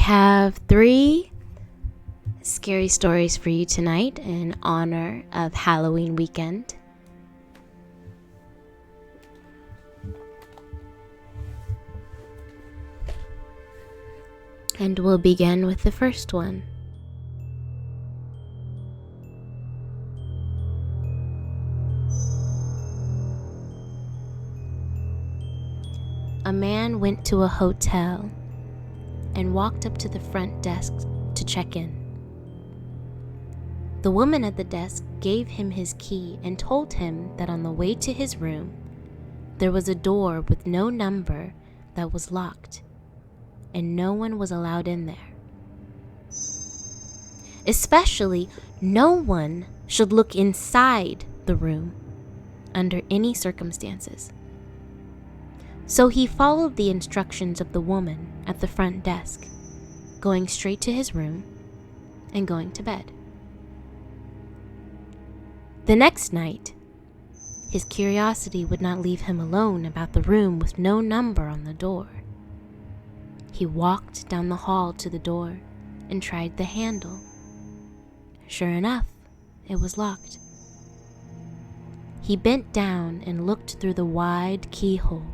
have 3 scary stories for you tonight in honor of Halloween weekend. And we'll begin with the first one. A man went to a hotel and walked up to the front desk to check in. The woman at the desk gave him his key and told him that on the way to his room, there was a door with no number that was locked, and no one was allowed in there. Especially, no one should look inside the room under any circumstances. So he followed the instructions of the woman at the front desk, going straight to his room and going to bed. The next night, his curiosity would not leave him alone about the room with no number on the door. He walked down the hall to the door and tried the handle. Sure enough, it was locked. He bent down and looked through the wide keyhole.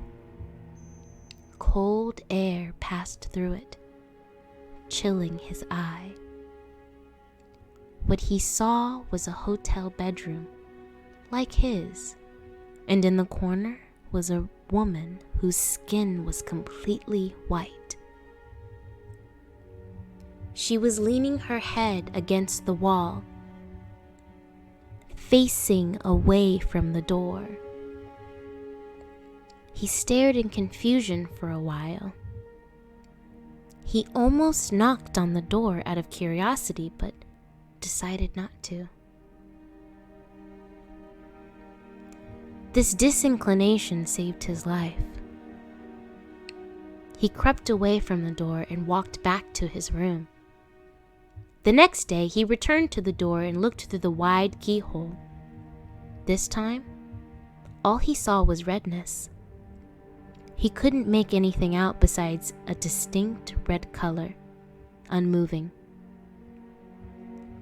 Cold air passed through it, chilling his eye. What he saw was a hotel bedroom, like his, and in the corner was a woman whose skin was completely white. She was leaning her head against the wall, facing away from the door. He stared in confusion for a while. He almost knocked on the door out of curiosity, but decided not to. This disinclination saved his life. He crept away from the door and walked back to his room. The next day, he returned to the door and looked through the wide keyhole. This time, all he saw was redness. He couldn't make anything out besides a distinct red color, unmoving.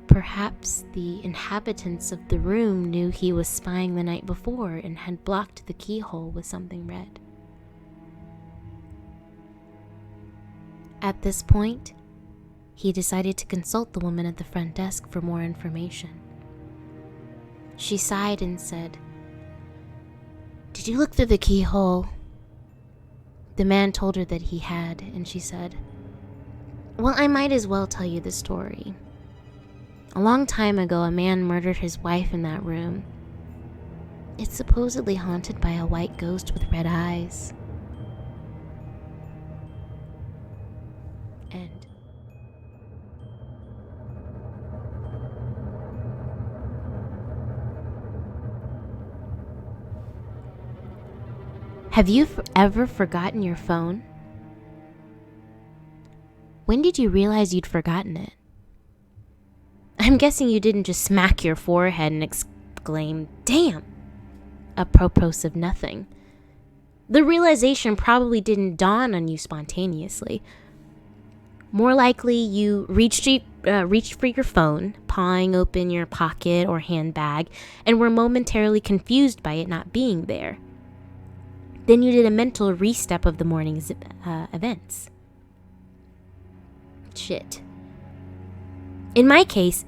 Perhaps the inhabitants of the room knew he was spying the night before and had blocked the keyhole with something red. At this point, he decided to consult the woman at the front desk for more information. She sighed and said, "Did you look through the keyhole?" The man told her that he had, and she said, "Well, I might as well tell you the story. A long time ago, a man murdered his wife in that room. It's supposedly haunted by a white ghost with red eyes." End. Have you ever forgotten your phone? When did you realize you'd forgotten it? I'm guessing you didn't just smack your forehead and exclaim, "Damn!" apropos of nothing. The realization probably didn't dawn on you spontaneously. More likely, you reached for your phone, pawing open your pocket or handbag, and were momentarily confused by it not being there. Then you did a mental re-step of the morning's events. Shit. In my case,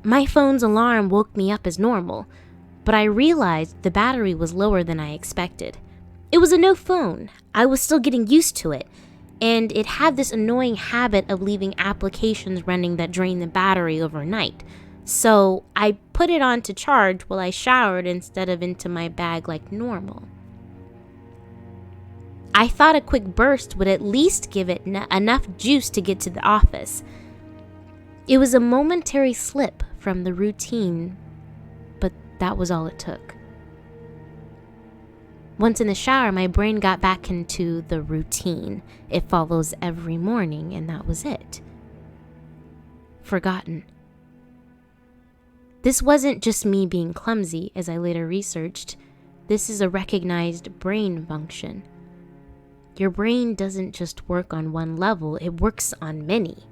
my phone's alarm woke me up as normal, but I realized the battery was lower than I expected. It was a no phone. I was still getting used to it, and it had this annoying habit of leaving applications running that drain the battery overnight. So I put it on to charge while I showered instead of into my bag like normal. I thought a quick burst would at least give it enough juice to get to the office. It was a momentary slip from the routine, but that was all it took. Once in the shower, my brain got back into the routine it follows every morning, and that was it. Forgotten. This wasn't just me being clumsy, as I later researched. This is a recognized brain function. Your brain doesn't just work on one level, it works on many.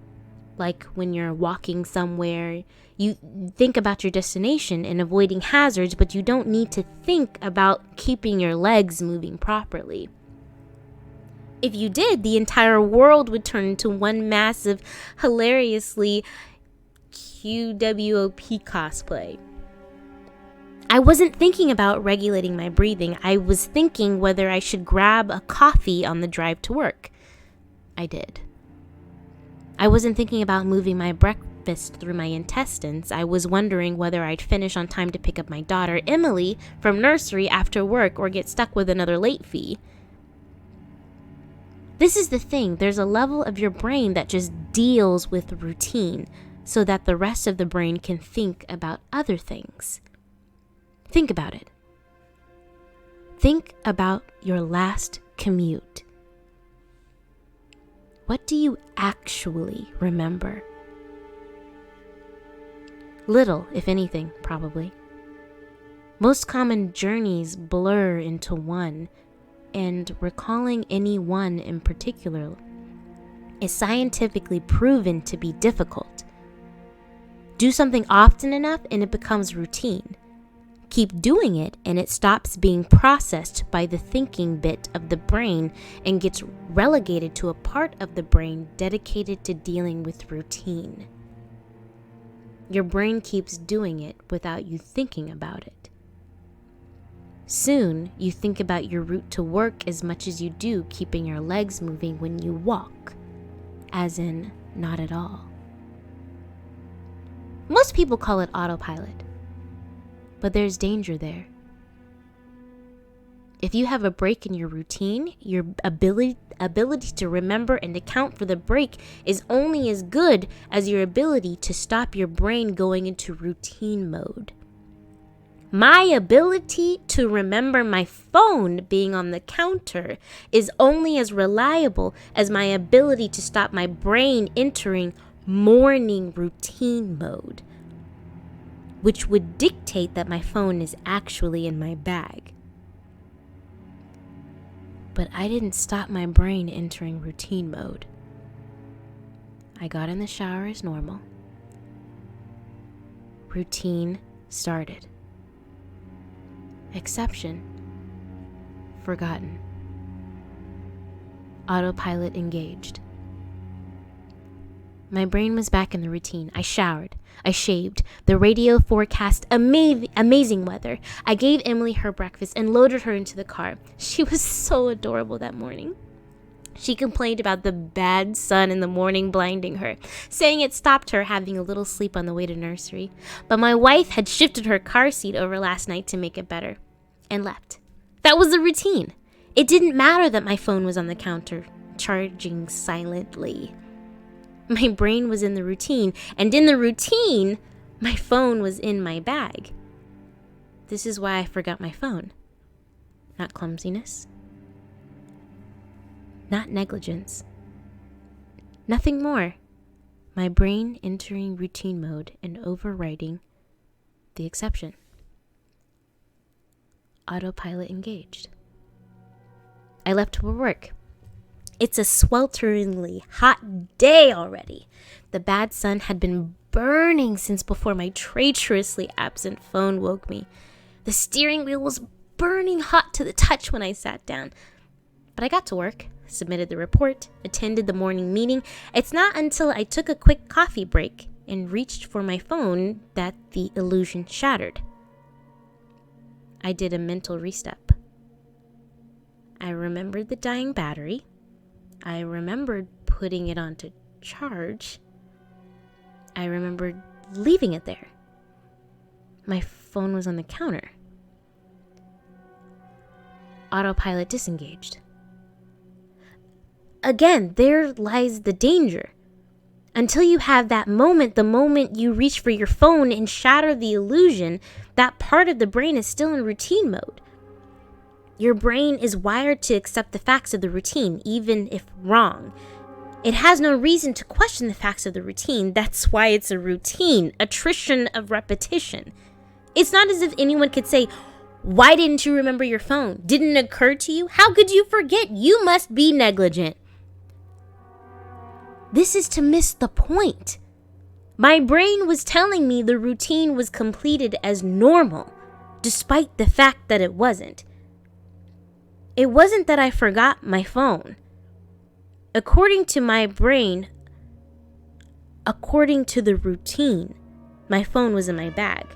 Like when you're walking somewhere, you think about your destination and avoiding hazards, but you don't need to think about keeping your legs moving properly. If you did, the entire world would turn into one massive, hilariously QWOP cosplay. I wasn't thinking about regulating my breathing. I was thinking whether I should grab a coffee on the drive to work. I did. I wasn't thinking about moving my breakfast through my intestines. I was wondering whether I'd finish on time to pick up my daughter, Emily, from nursery after work or get stuck with another late fee. This is the thing. There's a level of your brain that just deals with routine so that the rest of the brain can think about other things. Think about it. Think about your last commute. What do you actually remember? Little, if anything, probably. Most common journeys blur into one, and recalling any one in particular is scientifically proven to be difficult. Do something often enough and it becomes routine. Keep doing it and it stops being processed by the thinking bit of the brain and gets relegated to a part of the brain dedicated to dealing with routine. Your brain keeps doing it without you thinking about it. Soon, you think about your route to work as much as you do keeping your legs moving when you walk, as in not at all. Most people call it autopilot. But there's danger there. If you have a break in your routine, your ability to remember and account for the break is only as good as your ability to stop your brain going into routine mode. My ability to remember my phone being on the counter is only as reliable as my ability to stop my brain entering morning routine mode, which would dictate that my phone is actually in my bag. But I didn't stop my brain entering routine mode. I got in the shower as normal. Routine started. Exception. Forgotten. Autopilot engaged. My brain was back in the routine. I showered. I shaved. The radio forecast amazing weather. I gave Emily her breakfast and loaded her into the car. She was so adorable that morning. She complained about the bad sun in the morning blinding her, saying it stopped her having a little sleep on the way to nursery. But my wife had shifted her car seat over last night to make it better and left. That was the routine. It didn't matter that my phone was on the counter, charging silently. My brain was in the routine, and in the routine, my phone was in my bag. This is why I forgot my phone. Not clumsiness. Not negligence. Nothing more. My brain entering routine mode and overriding the exception. Autopilot engaged. I left for work. It's a swelteringly hot day already. The bad sun had been burning since before my traitorously absent phone woke me. The steering wheel was burning hot to the touch when I sat down. But I got to work, submitted the report, attended the morning meeting. It's not until I took a quick coffee break and reached for my phone that the illusion shattered. I did a mental restep. I remembered the dying battery. I remembered putting it on to charge. I remembered leaving it there. My phone was on the counter. Autopilot disengaged. Again, there lies the danger. Until you have that moment, the moment you reach for your phone and shatter the illusion, that part of the brain is still in routine mode. Your brain is wired to accept the facts of the routine, even if wrong. It has no reason to question the facts of the routine. That's why it's a routine, attrition of repetition. It's not as if anyone could say, "Why didn't you remember your phone? Didn't it occur to you? How could you forget? You must be negligent." This is to miss the point. My brain was telling me the routine was completed as normal, despite the fact that it wasn't. It wasn't that I forgot my phone. According to my brain, according to the routine, my phone was in my bag.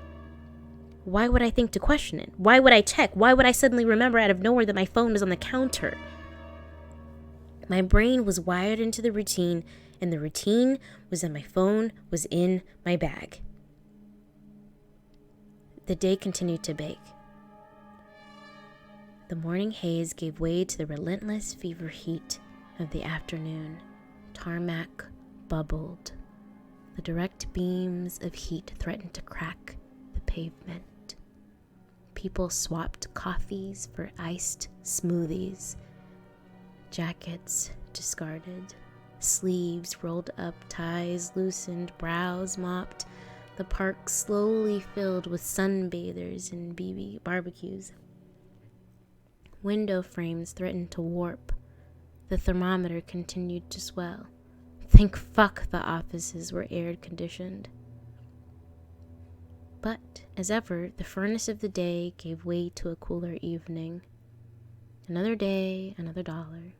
Why would I think to question it? Why would I check? Why would I suddenly remember out of nowhere that my phone was on the counter? My brain was wired into the routine, and the routine was that my phone was in my bag. The day continued to bake. The morning haze gave way to the relentless fever heat of the afternoon. Tarmac bubbled. The direct beams of heat threatened to crack the pavement. People swapped coffees for iced smoothies. Jackets discarded. Sleeves rolled up, ties loosened, brows mopped. The park slowly filled with sunbathers and barbecues. Window frames threatened to warp. The thermometer continued to swell. Thank fuck the offices were air-conditioned. But, as ever, the furnace of the day gave way to a cooler evening. Another day, another dollar.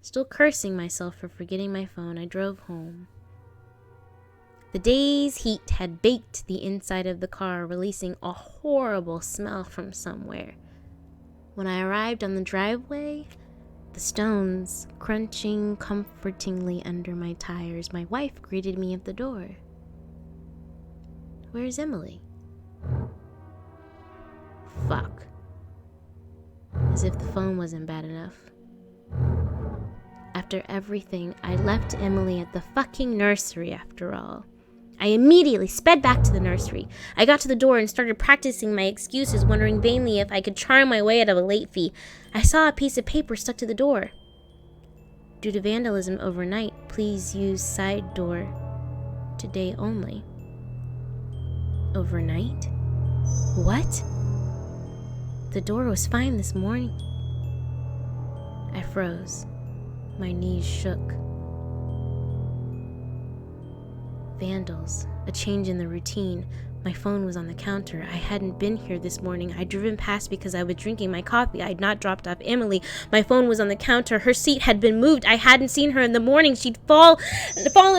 Still cursing myself for forgetting my phone, I drove home. The day's heat had baked the inside of the car, releasing a horrible smell from somewhere. When I arrived on the driveway, the stones crunching comfortingly under my tires, my wife greeted me at the door. "Where's Emily?" Fuck. As if the phone wasn't bad enough. After everything, I left Emily at the fucking nursery after all. I immediately sped back to the nursery. I got to the door and started practicing my excuses, wondering vainly if I could charm my way out of a late fee. I saw a piece of paper stuck to the door. "Due to vandalism overnight, please use side door today only." Overnight? What? The door was fine this morning. I froze. My knees shook. Vandals, a change in the routine. My phone was on the counter. I hadn't been here this morning. I'd driven past because I was drinking my coffee. I'd not dropped off Emily. My phone was on the counter. Her seat had been moved. I hadn't seen her in the morning. She'd fallen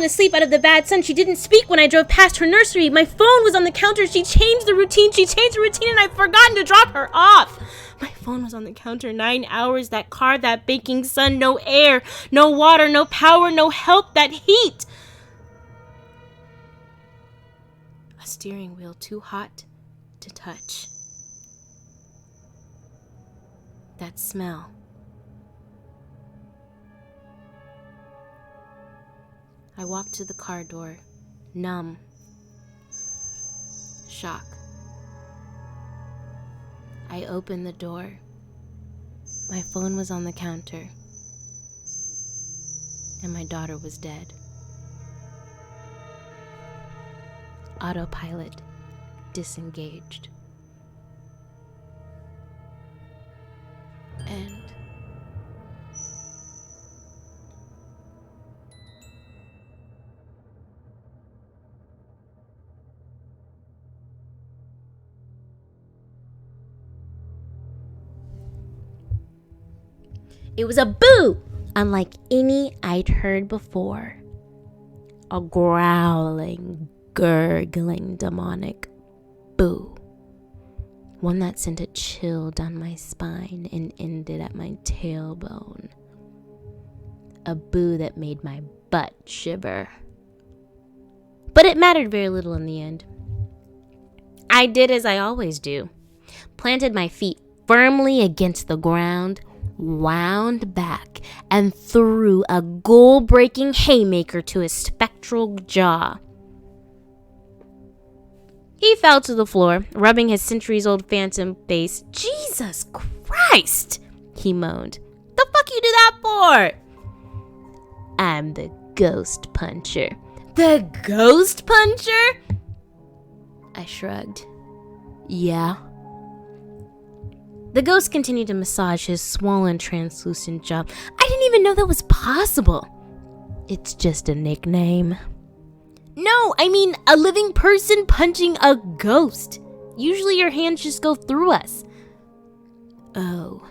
asleep out of the bad sun. She didn't speak when I drove past her nursery. My phone was on the counter. She changed the routine, and I'd forgotten to drop her off. My phone was on the counter 9 hours. That car, that baking sun, no air, no water, no power, no help, that heat. A steering wheel too hot to touch. That smell. I walked to the car door, numb. Shock. I opened the door. My phone was on the counter, and my daughter was dead. Autopilot disengaged. And it was a boo, unlike any I'd heard before. A growling, gurgling, demonic boo. One that sent a chill down my spine and ended at my tailbone. A boo that made my butt shiver. But it mattered very little in the end. I did as I always do. Planted my feet firmly against the ground, wound back, and threw a goal-breaking haymaker to his spectral jaw. He fell to the floor, rubbing his centuries-old phantom face. "Jesus Christ!" he moaned. "The fuck you do that for?" "I'm the ghost puncher." "The ghost puncher?" I shrugged. "Yeah." The ghost continued to massage his swollen, translucent jaw. I didn't even know that was possible. It's just a nickname. No, I mean a living person punching a ghost. Usually your hands just go through us. Oh.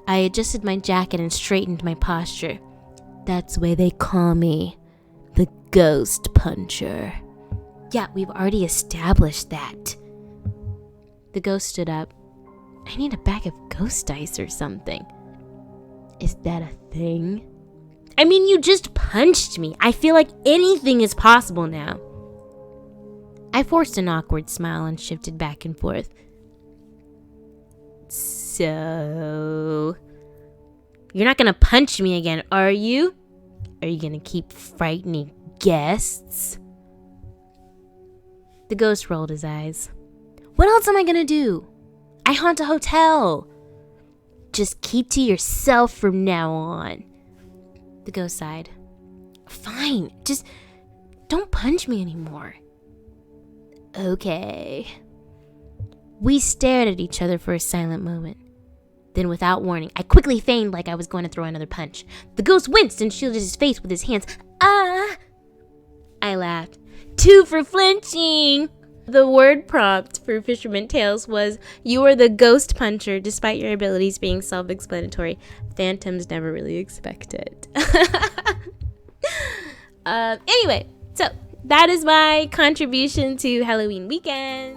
I adjusted my jacket and straightened my posture. That's why they call me the Ghost Puncher. Yeah, we've already established that. The ghost stood up. I need a bag of ghost dice or something. Is that a thing? I mean, you just punched me. I feel like anything is possible now. I forced an awkward smile and shifted back and forth. So, you're not gonna punch me again, are you? Are you gonna keep frightening guests? The ghost rolled his eyes. What else am I gonna do? I haunt a hotel. Just keep to yourself from now on. The ghost sighed. Fine, just don't punch me anymore. Okay. We stared at each other for a silent moment. Then, without warning, I quickly feigned like I was going to throw another punch. The ghost winced and shielded his face with his hands. Ah! I laughed. 2 for flinching! The word prompt for Fisherman Tales was, you are the ghost puncher, despite your abilities being self-explanatory. Phantoms never really expect it. Anyway, so that is my contribution to Halloween weekend.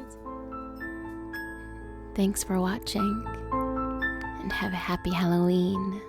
Thanks for watching, and have a happy Halloween.